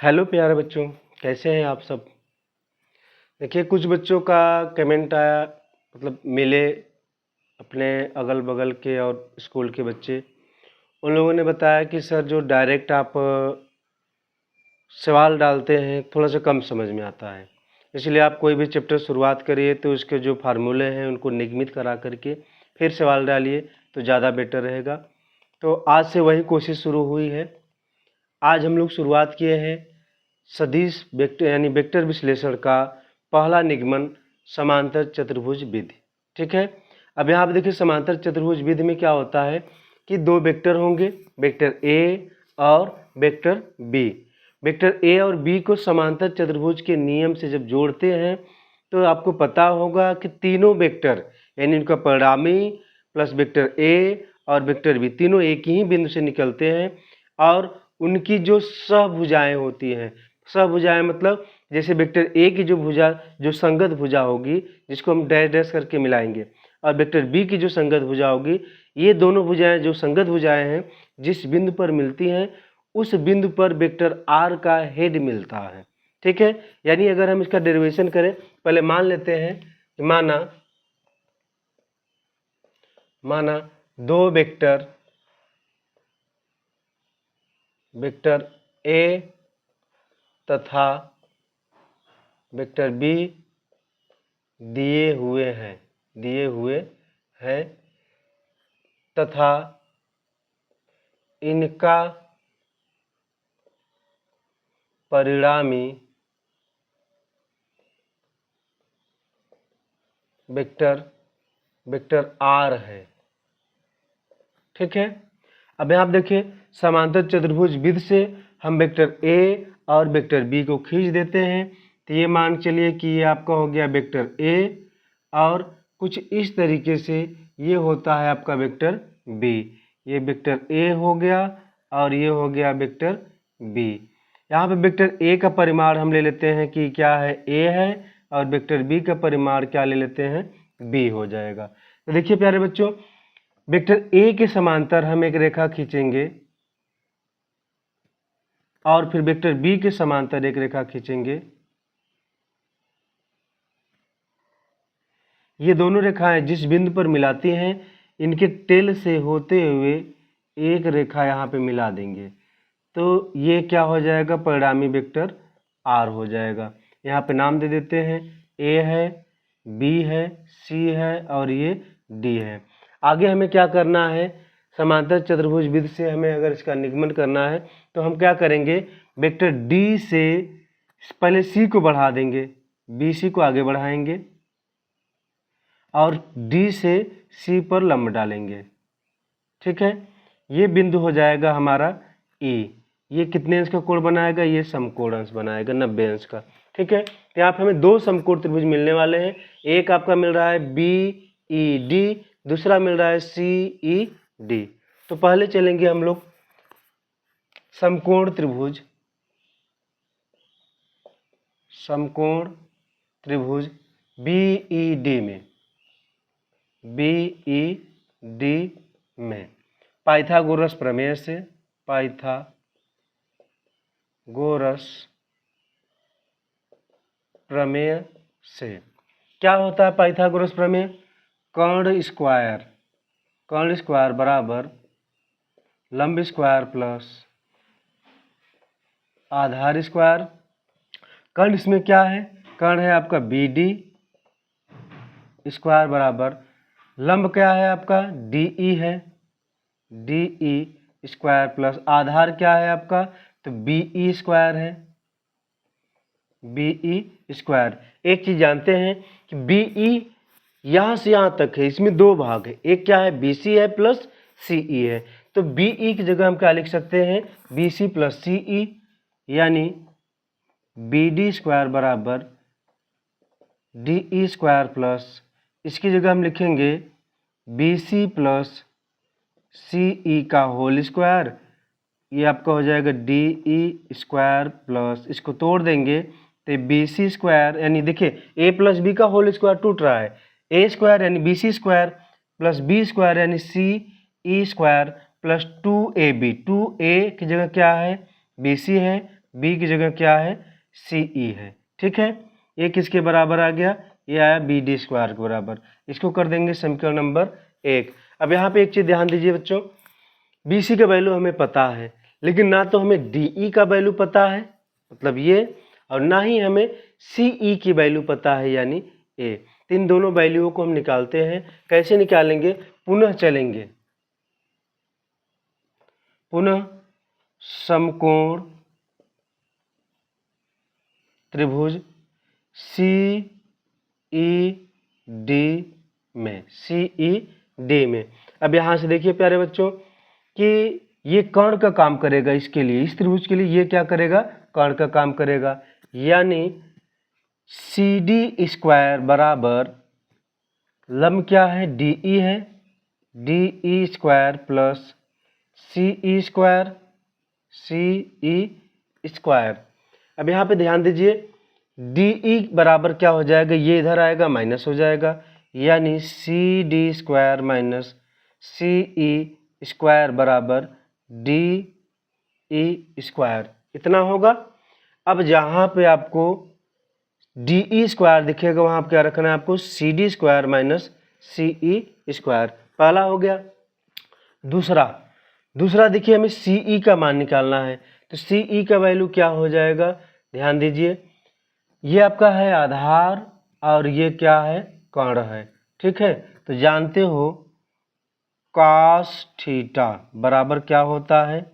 Hello प्यारे बच्चों, कैसे हैं आप सब। देखिए, कुछ बच्चों का कमेंट आया, मिले अपने अगल बगल के और स्कूल के बच्चे। उन लोगों ने बताया कि सर जो डायरेक्ट आप सवाल डालते हैं थोड़ा सा कम समझ में आता है, इसलिए आप कोई भी चैप्टर शुरुआत करिए तो उसके जो फार्मूले हैं उनको निगमित करा करके फिर सवाल डालिए तो ज़्यादा बेटर रहेगा। तो आज से वही कोशिश शुरू हुई है। आज हम लोग शुरुआत किए हैं सदिश वेक्टर यानी वेक्टर विश्लेषण का पहला निगमन समांतर चतुर्भुज विधि। ठीक है, अब यहाँ पे देखिए समांतर चतुर्भुज विधि में क्या होता है कि दो वेक्टर होंगे, वेक्टर ए और वेक्टर बी। वेक्टर ए और बी को समांतर चतुर्भुज के नियम से जब जोड़ते हैं तो आपको पता होगा कि तीनों वेक्टर यानी इनका परिणामी प्लस वेक्टर ए और वेक्टर बी तीनों एक ही बिंदु से निकलते हैं और उनकी जो सहभुजाएं होती हैं, सहभुजाएं मतलब जैसे वेक्टर ए की जो भुजा जो संगत भुजा होगी जिसको हम डैश डैश करके मिलाएंगे, और वेक्टर बी की जो संगत भुजा होगी, ये दोनों भुजाएं जो संगत भुजाएं हैं जिस बिंदु पर मिलती हैं उस बिंदु पर वेक्टर आर का हेड मिलता है। ठीक है, यानी अगर हम इसका डेरिवेशन करें, पहले मान लेते हैं कि माना दो वेक्टर ए तथा वेक्टर बी दिए हुए हैं तथा इनका परिणामी वेक्टर आर है। ठीक है, अब यहाँ आप देखिए समांतर चतुर्भुज विधि से हम वेक्टर ए और वेक्टर बी को खींच देते हैं, तो ये मान चलिए कि ये आपका हो गया वेक्टर ए और कुछ इस तरीके से ये होता है आपका वेक्टर बी। ये वेक्टर ए हो गया और ये हो गया वेक्टर बी। यहाँ पे वेक्टर ए का परिमाण हम ले लेते हैं कि क्या है, ए है, और वेक्टर बी का परिमाण क्या ले लेते हैं, बी हो जाएगा। तो देखिए प्यारे बच्चों, वेक्टर ए के समांतर हम एक रेखा खींचेंगे और फिर वेक्टर बी के समांतर एक रेखा खींचेंगे। ये दोनों रेखाएं जिस बिंदु पर मिलाती हैं इनके टेल से होते हुए एक रेखा यहाँ पे मिला देंगे, तो ये क्या हो जाएगा, परिणामी वेक्टर आर हो जाएगा। यहाँ पे नाम दे देते हैं, ए है, बी है, सी है और ये डी है। आगे हमें क्या करना है, समांतर चतुर्भुज विधि से हमें अगर इसका निगमन करना है तो हम क्या करेंगे, वेक्टर डी से पहले सी को बढ़ा देंगे, बी सी को आगे बढ़ाएंगे और डी से सी पर लंब डालेंगे। ठीक है, ये बिंदु हो जाएगा हमारा ई। ये कितने अंश का कोण बनाएगा, ये समकोण अंश बनाएगा 90 अंश का। ठीक है, तो यहाँ पे हमें दो समकोण त्रिभुज मिलने वाले हैं, एक आपका मिल रहा है बी ई डी, दूसरा मिल रहा है सी ई डी। तो पहले चलेंगे हम लोग समकोण त्रिभुज बी ई डी में पाइथागोरस प्रमेय से क्या होता है पाइथागोरस प्रमेय, कर्ण स्क्वायर बराबर लंब स्क्वायर प्लस आधार स्क्वायर। कर्ण इसमें क्या है, कर्ण है आपका बी डी स्क्वायर बराबर लंब क्या है आपका डी ई है, डी ई स्क्वायर प्लस आधार क्या है आपका, तो बी ई स्क्वायर है, बी ई स्क्वायर। एक चीज जानते हैं कि बी ई यहाँ से यहाँ तक है, इसमें दो भाग है, एक क्या है बी सी है प्लस सी ई है, तो बी ई की जगह हम क्या लिख सकते हैं, बी सी प्लस सी ई, यानी बी डी स्क्वायर बराबर डी ई स्क्वायर प्लस, इसकी जगह हम लिखेंगे बी सी प्लस सी ई का होल स्क्वायर, ये आपका हो जाएगा डी ई स्क्वायर प्लस, इसको तोड़ देंगे तो बी सी स्क्वायर, यानी देखिए ए प्लस बी का होल स्क्वायर टूट रहा है, ए स्क्वायर यानी बी सी स्क्वायर प्लस बी स्क्वायर यानी C e square plus 2ab, 2a की जगह क्या है बी सी है बी की जगह क्या है, सी ई है। ठीक है, ये किसके बराबर आ गया, ये आया बी डी स्क्वायर के बराबर। इसको कर देंगे समीकरण नंबर 1। अब यहाँ पे एक चीज़ ध्यान दीजिए बच्चों, बी सी का वैल्यू हमें पता है, लेकिन ना तो हमें डी ई का वैल्यू पता है मतलब ये, और ना ही हमें सी ई की वैल्यू पता है यानी ए। तो इन दोनों वैल्यूओं को हम निकालते हैं। कैसे निकालेंगे, पुनः चलेंगे, पुनः समकोण त्रिभुज सी ई डी में, सी ई डी में। अब यहाँ से देखिए प्यारे बच्चों कि ये कर्ण का काम करेगा, इसके लिए, इस त्रिभुज के लिए ये क्या करेगा, कर्ण का काम करेगा। यानी सी डी स्क्वायर बराबर लंब क्या है, डी ई है, D E square plus c e square, सी ई स्क्वायर। अब यहाँ पे ध्यान दीजिए, डी ई बराबर क्या हो जाएगा, ये इधर आएगा माइनस हो जाएगा, यानी सी d square minus c e square बराबर डी ई स्क्वायर, इतना होगा। अब जहाँ पे आपको डी ई स्क्वायर दिखेगा वहाँ क्या रखना है आपको, सी d square minus c e square, पहला हो गया। दूसरा देखिए, हमें सी ई का मान निकालना है, तो सी ई का वैल्यू क्या हो जाएगा, ध्यान दीजिए, ये आपका है आधार और ये क्या है, कर्ण है। ठीक है, तो जानते हो कॉस थीटा बराबर क्या होता है,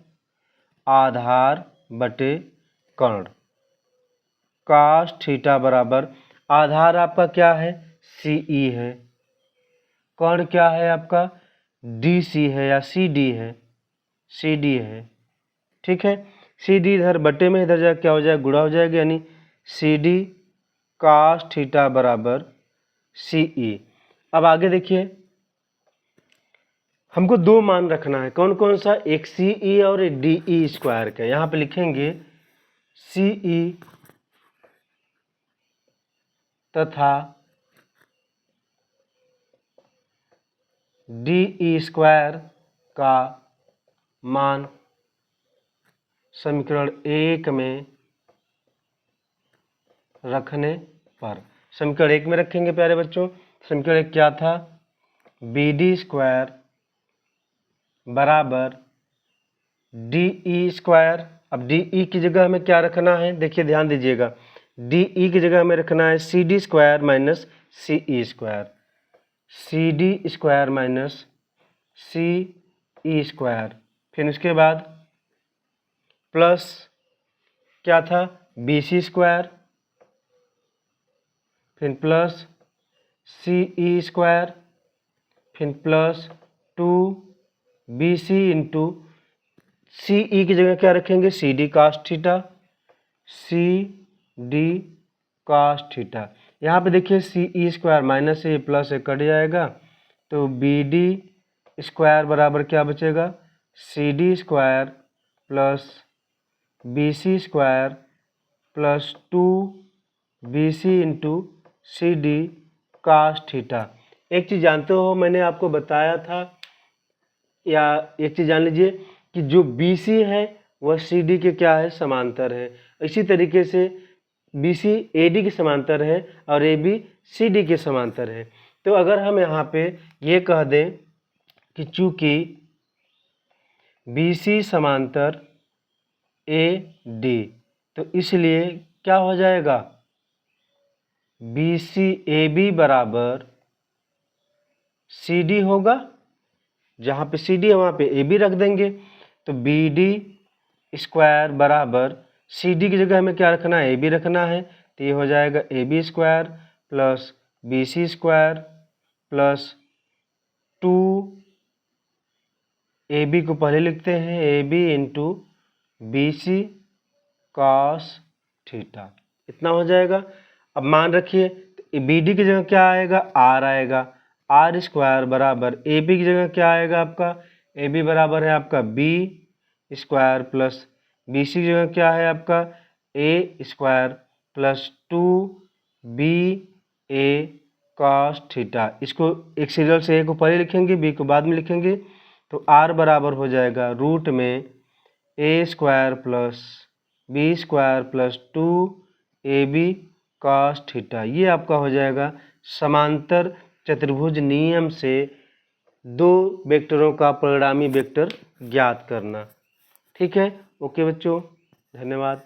आधार बटे कर्ण। कॉस थीटा बराबर आधार आपका क्या है, सी ई है, कर्ण क्या है आपका, डी सी है या सी डी है, सी डी है। ठीक है, सी डी इधर बटे में इधर जाकर क्या हो जाएगा, गुणा हो जाएगा, यानी सी डी कॉस थीटा बराबर सी ई। अब आगे देखिए, हमको दो मान रखना है, कौन कौन सा, एक सी ई और एक डी ई स्क्वायर का। यहाँ पे लिखेंगे सी ई तथा डी ई स्क्वायर का मान समीकरण 1 में रखने पर, समीकरण 1 में रखेंगे प्यारे बच्चों। समीकरण 1 क्या था, बी डी स्क्वायर बराबर डी ई स्क्वायर। अब डी ई की जगह हमें क्या रखना है, देखिए ध्यान दीजिएगा, डी ई की जगह हमें रखना है c d square minus c e square, c d square minus c e square. फिर उसके बाद प्लस क्या था, बी सी स्क्वायर, फिर प्लस सी ई स्क्वायर, फिर plus 2BC into c e की जगह क्या रखेंगे, c D cos theta, c D cos theta. यहाँ पे देखिए सी ई स्क्वायर माइनस से प्लस से कट जाएगा, तो बी डी स्क्वायर बराबर क्या बचेगा, सी डी स्क्वायर प्लस बी सी square plus 2BC into C D cos theta. एक चीज़ जानते हो, मैंने आपको बताया था, या एक चीज़ जान लीजिए कि जो BC है वह CD के क्या है, समांतर है। इसी तरीके से BC AD के समांतर है और AB CD के समांतर है। तो अगर हम यहाँ पे ये कह दें कि चूँकि BC समांतर AD, तो इसलिए क्या हो जाएगा, BC AB बराबर CD होगा, जहाँ पे CD है वहाँ पे AB रख देंगे, तो BD स्क्वायर बराबर CD की जगह हमें क्या रखना है, AB रखना है, तो ये हो जाएगा AB square plus BC square plus 2AB को पहले लिखते हैं AB into BC cos theta, इतना हो जाएगा। अब मान रखिए, तो BD की जगह क्या आएगा, R आएगा, R स्क्वायर बराबर AB की जगह क्या आएगा आपका, AB बराबर है आपका B स्क्वायर प्लस BC की जगह क्या है आपका A square plus 2BA cos theta. इसको एक सीरियल से A को पहले लिखेंगे, B को बाद में लिखेंगे, तो R बराबर हो जाएगा रूट में A square plus B square plus 2ab cos theta. ये आपका हो जाएगा समांतर चतुर्भुज नियम से दो वेक्टरों का परिणामी वेक्टर ज्ञात करना। ठीक है, ओके बच्चों, धन्यवाद।